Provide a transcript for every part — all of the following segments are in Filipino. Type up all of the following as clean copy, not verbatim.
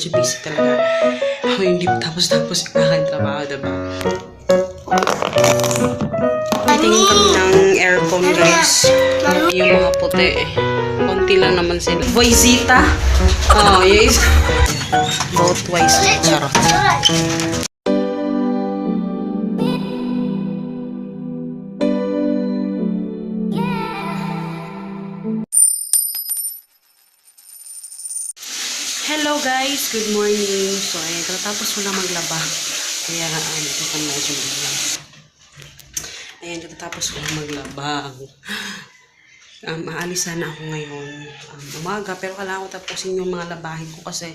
medyo busy talaga. Ako hindi tapos yung aking trabaho, diba? Titingin kami ng aircon, guys. Yung mga puti, konti lang naman sila. Voizita? Oh, yes. Both twice. Charot. Hello guys, good morning. So ayun, katapos ko na maglaba. Kaya ito pa medyo maglaba. Ayan, katapos ko na maglaba. Aalis sana ako ngayon umaga, pero kailangan ko tapusin yung mga labahin ko kasi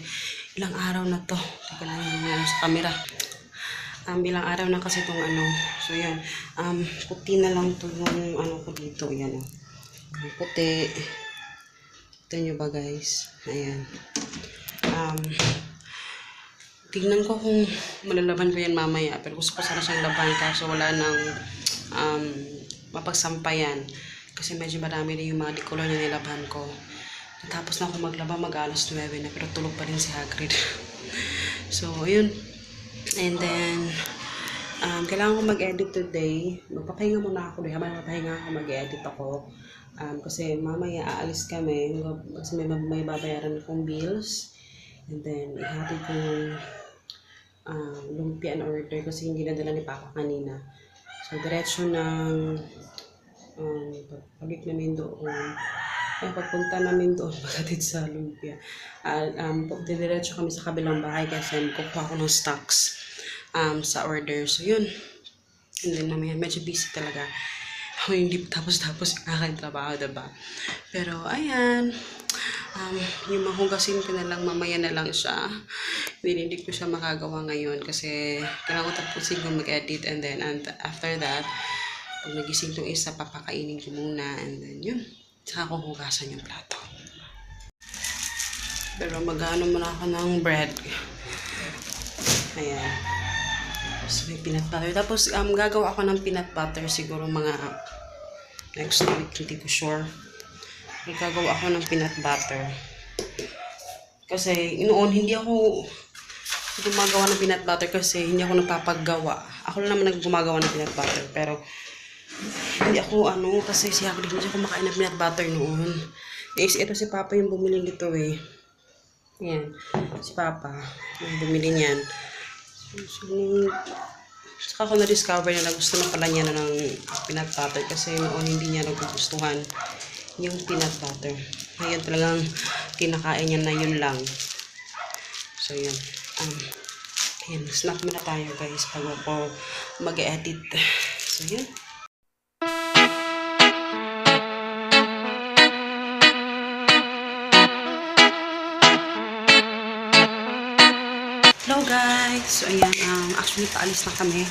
ilang araw na to. Teka lang yung sa camera. Bilang araw na kasi itong ano. So yan, puti na lang to yung ano ko dito. Yan o. Puti. Ito nyo ba guys? Ayan. Tignan ko kung malalaban ko yan mamaya, pero gusto ko sana siyang laban kaso wala nang mapagsampayan kasi medyo marami rin yung mga dikolor na nilaban ko. Natapos na ako maglaba, mag-alas 9 na, pero tulog pa rin si Hagrid. So ayun, and then kailangan ko mag-edit today. Magpapahinga muna ako habang magpapahinga ako, mag-edit ako kasi mamaya aalis kami kasi may babayaran akong bills. And then, ihatid ko yung lumpia na order kasi hindi nadala ni Papa kanina. So, diretso ng pabalik namin doon. Pagpunta namin doon, pagkatid sa lumpia. Diretso kami sa kabilang bahay kasi kukuha ko ng stocks sa order. So, yun. And then, medyo busy talaga. Ako hindi tapos yung aking trabaho, diba? Pero, ayan. Yung mahugasin ko na lang, mamaya na lang siya. Hindi ko siya makagawa ngayon kasi kailangan ko tapusin ko mag-edit and then after that, pag nagising itong isa, papakainin ko muna and then yun, saka ko hugasan yung plato. Pero mag-ano muna ako ng bread. Ayan. Tapos may peanut butter. Tapos gagawa ako ng peanut butter siguro mga next week, hindi ko sure. Gagawa ako ng peanut butter. Kasi noon hindi ako gumagawa ng peanut butter kasi hindi ako nagpapagawa. Ako lang naman gumagawa ng peanut butter. Pero hindi ako kasi si Hagrid hindi ako makain ng peanut butter noon. Ito si Papa yung bumili nito eh. Yan. Si Papa yung bumili niyan. Saka ako na-discover na gusto na pala niya ng peanut butter kasi noon hindi niya nagugustuhan yung peanut butter. Ngayon talagang kinakain niya na yun lang. So yun. Ayan, snack muna tayo guys pag ako mag-edit. So yun. Hello guys! So ayan, actually paalis na kami.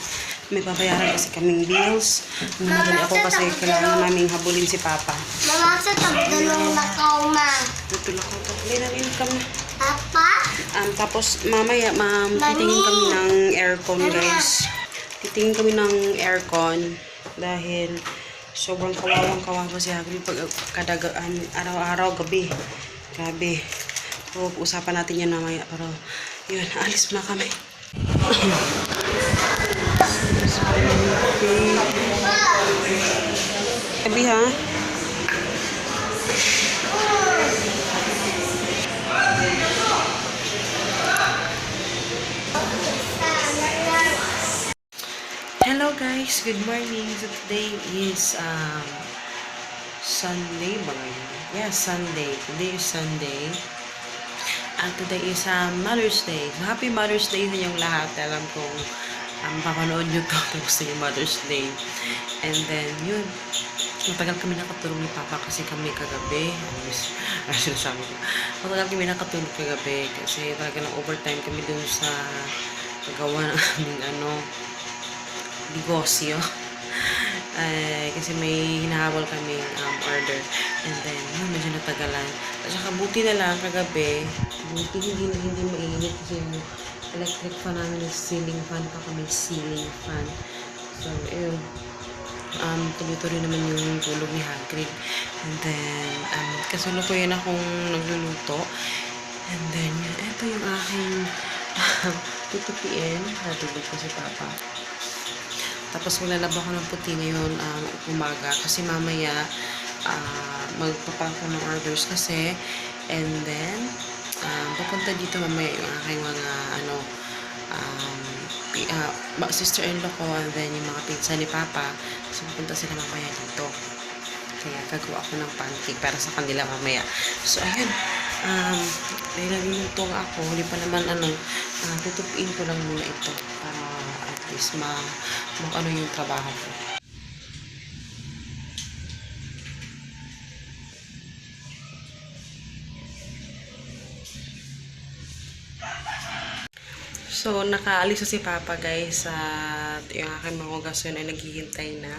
May babayaran kasi kaming bills. Madali ako kasi kailangan naming habulin si Papa. Mama, sa tabdalong nakaw, ma. Tutulak ko. Tapos na income na. Papa? Tapos mamaya, titingin kami ng aircon guys. Titingin kami ng aircon dahil sobrang kawawa si Hagrid pag araw-araw, gabi. Grabe. So, usapan natin yan mamaya. Pero yun, alis na kami. Gabi ha? Hello guys, good morning. So today is Sunday ba ngayon? Yeah, Sunday. Today is Sunday. And today is Mother's Day. So happy Mother's Day sa inyong lahat. Alam kong papanood nyo to tapos na yung Mother's Day. And then yun, matagal kami nakatulog ni Papa kasi kami kagabi. Matagal kami nakatulog kagabi kasi talaga ng overtime kami dun sa paggawa ng aming negosyo. Kasi may hinahabol kami order. And then, yun, medyo natagalan. At saka buti na lang kagabi, buti hindi mainit kasi yung electric fan namin, ceiling fan pa kami, ceiling fan. So, ayun. Tuloy-tuloy naman yung tulog ni Hagrid. And then, kasalukuyan akong nagluluto. And then, ito yung aking tutupiin. Natulog ko si Papa. Tapos maglalaba ko ng puti ngayon umaga. Kasi mamaya magpapak ko ng orders kasi. And then, papunta dito mamaya yung aking mga sister-in-law ko and then yung mga pinsan ni Papa. So, pupunta sila mamaya dito. Kaya gagawa ako ng pancake para sa kanila mamaya. So, ayun. Dahil nagluluto ako, hindi pa naman tutupiin ko lang muna ito para at least ano yung trabaho ko. So, nakaalis na si Papa, guys. At yung aking mga hugas yun ay naghihintay na.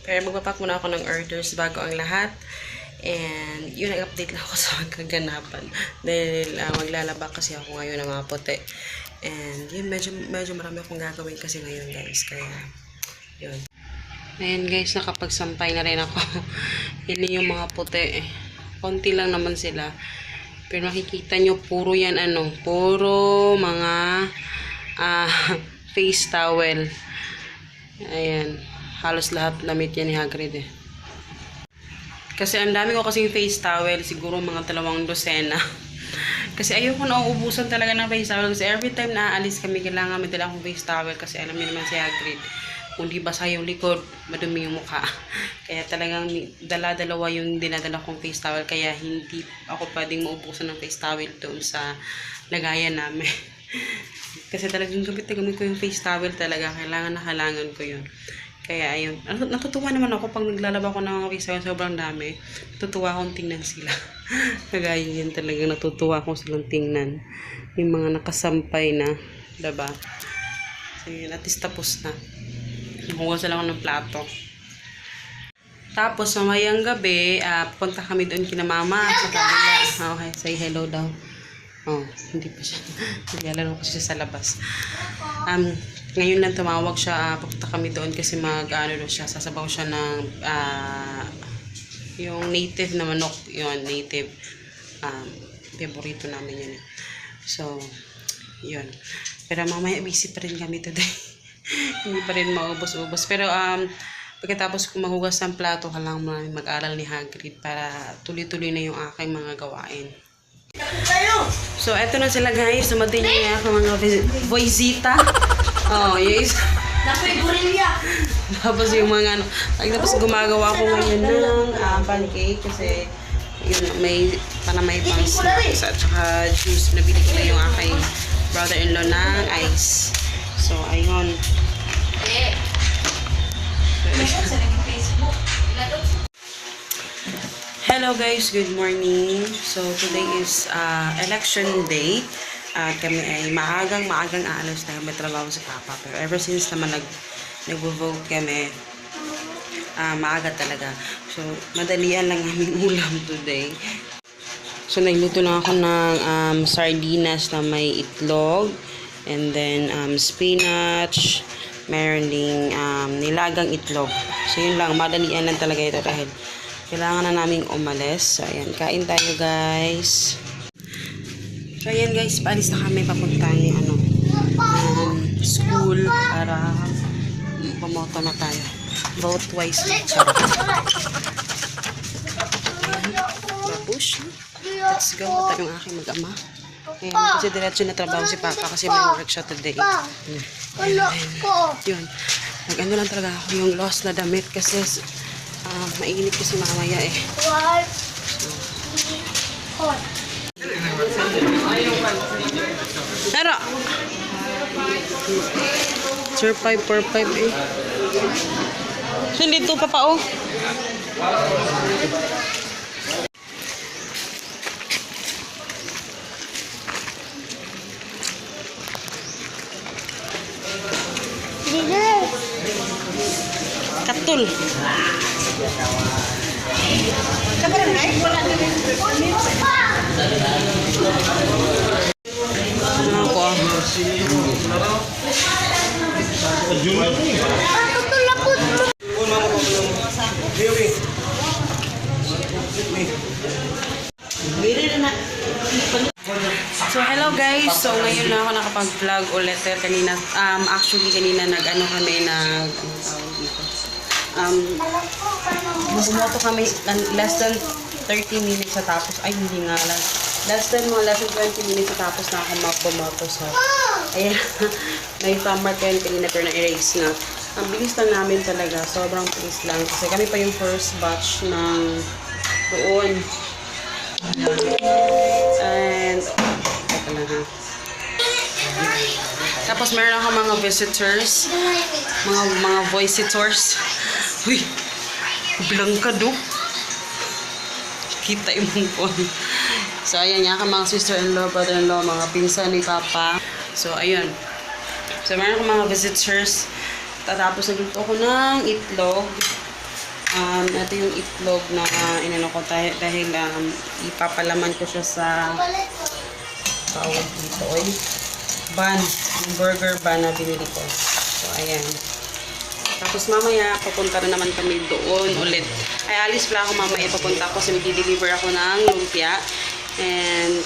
Pero magpapak muna ako ng orders bago ang lahat. And yun, nag-update lang ako sa kaganapan. Dahil maglalaba kasi ako ngayon ng mga puti. And yun, medyo marami akong gagawin kasi ngayon, guys. Kaya, yun. Ayan, guys, nakapagsampay na rin ako. Yun yung mga puti. Konti lang naman sila. Pero makikita nyo, puro yan, puro mga face towel. Ayan. Halos lahat lamit yan ni Hagrid eh. Kasi ang dami ko kasing face towel. Siguro mga 2 dosena. Kasi ayoko na uubusan talaga ng face towel. Kasi every time na aalis kami, kailangan may dala akong face towel. Kasi alam niyo naman si Hagrid, kung di basa yung likod, madumi yung mukha. Kaya talagang dala-dalawa yung dinadala kong face towel. Kaya hindi ako pwedeng maubusan ng face towel doon sa lagayan namin. Kasi talagang gamit ko yung face towel talaga. Kailangan ko yun. Kaya ayun. Natutuwa naman ako pag naglalaba ko ng mga face towel. Sobrang dami. Natutuwa akong tingnan sila. Kagaya yun talaga. Natutuwa akong silang tingnan. Yung mga nakasampay na. Diba? So yun. At least tapos na. Hugas lang ako ng plato. Tapos mamayang gabi, punta kami doon kina mama sa kabila. Okay, say hello daw. Oh, hindi pa siya. Naglalaro ko siya sa labas. Ngayon lang tumawag siya, pupunta kami doon kasi sasabaw siya ng yung native na manok, yun, native. Favorito namin yun. So, yun. Pero mamaya busy pa rin kami today. Hindi pa rin maubos-ubos. Pero, pagkatapos kong mahugas ng plato, kailangan mo namin mag-aral ni Hagrid para tuloy-tuloy na yung aking mga gawain. So, eto na sila guys. Sumating niya ako mga voicita. Oh, yes. Napoy gorilla. Tapos yung mga tapos gumagawa ako ngayon ng pancake kasi yun, may pang snacks at saka juice. Nabili ko na yung aking brother-in-law ng ice. So, ayun. Hello guys, good morning. So today is election day. Kami ay maagang aalis dahil may trabaho si Papa. Pero ever since naman nag-vote kami, maaga talaga. So madalian lang aming ulam today. So nagluto na ako ng sardinas na may itlog. And then spinach. Meron ding nilagang itlog. So yun lang, madalian lang talaga ito dahil kailangan na naming umalis. So, ayan. Kain tayo, guys. So, ayan, guys. Paalis na kami papuntang school para pumoto na tayo. Vote wisely. Charot. Babush. Let's go. Ito yung aking mag-ama. Ayan. Kasi diretso na trabaho si Papa kasi may work siya today. Yun. Nag-ano lang talaga ako yung lost na damit kasi mainit kasi mamaya eh. Tara! Sir 545 eh. Hindi ito pa oh. Katul. Hello guys! So ngayon na ako nakapag-vlog ulit kanina. Actually kanina ano tawag dito? Bumoto kami less than 30 minutes sa tapos. Ay, hindi nga lang. Less than 20 minutes sa tapos na ako magbumoto. So, ayan. May summer kayo kanina pero na-erase na. Ang bilis lang namin talaga. Sobrang bilis lang. Kasi kami pa yung first batch ng doon. And, ito lang ha. Tapos meron ako mga visitors. Mga voicitors. Uy! Bilang ka do. Kita yung phone. So, ayan nga mga sister-in-law, brother-in-law, mga pinsan ni Papa. So, ayun. So, meron akong mga visitors. Tatapos nagluto ko ng itlog. Ito yung itlog na inano ko dahil ipapalaman ko siya sa tawag dito. Oy, bun. Yung burger bun na binili ko. So, ayan. Tapos mamaya, pupunta na naman kami doon ulit. Ay, alis pala ako mamaya. Papunta ako kasi mag-deliver ako ng lumpia. And,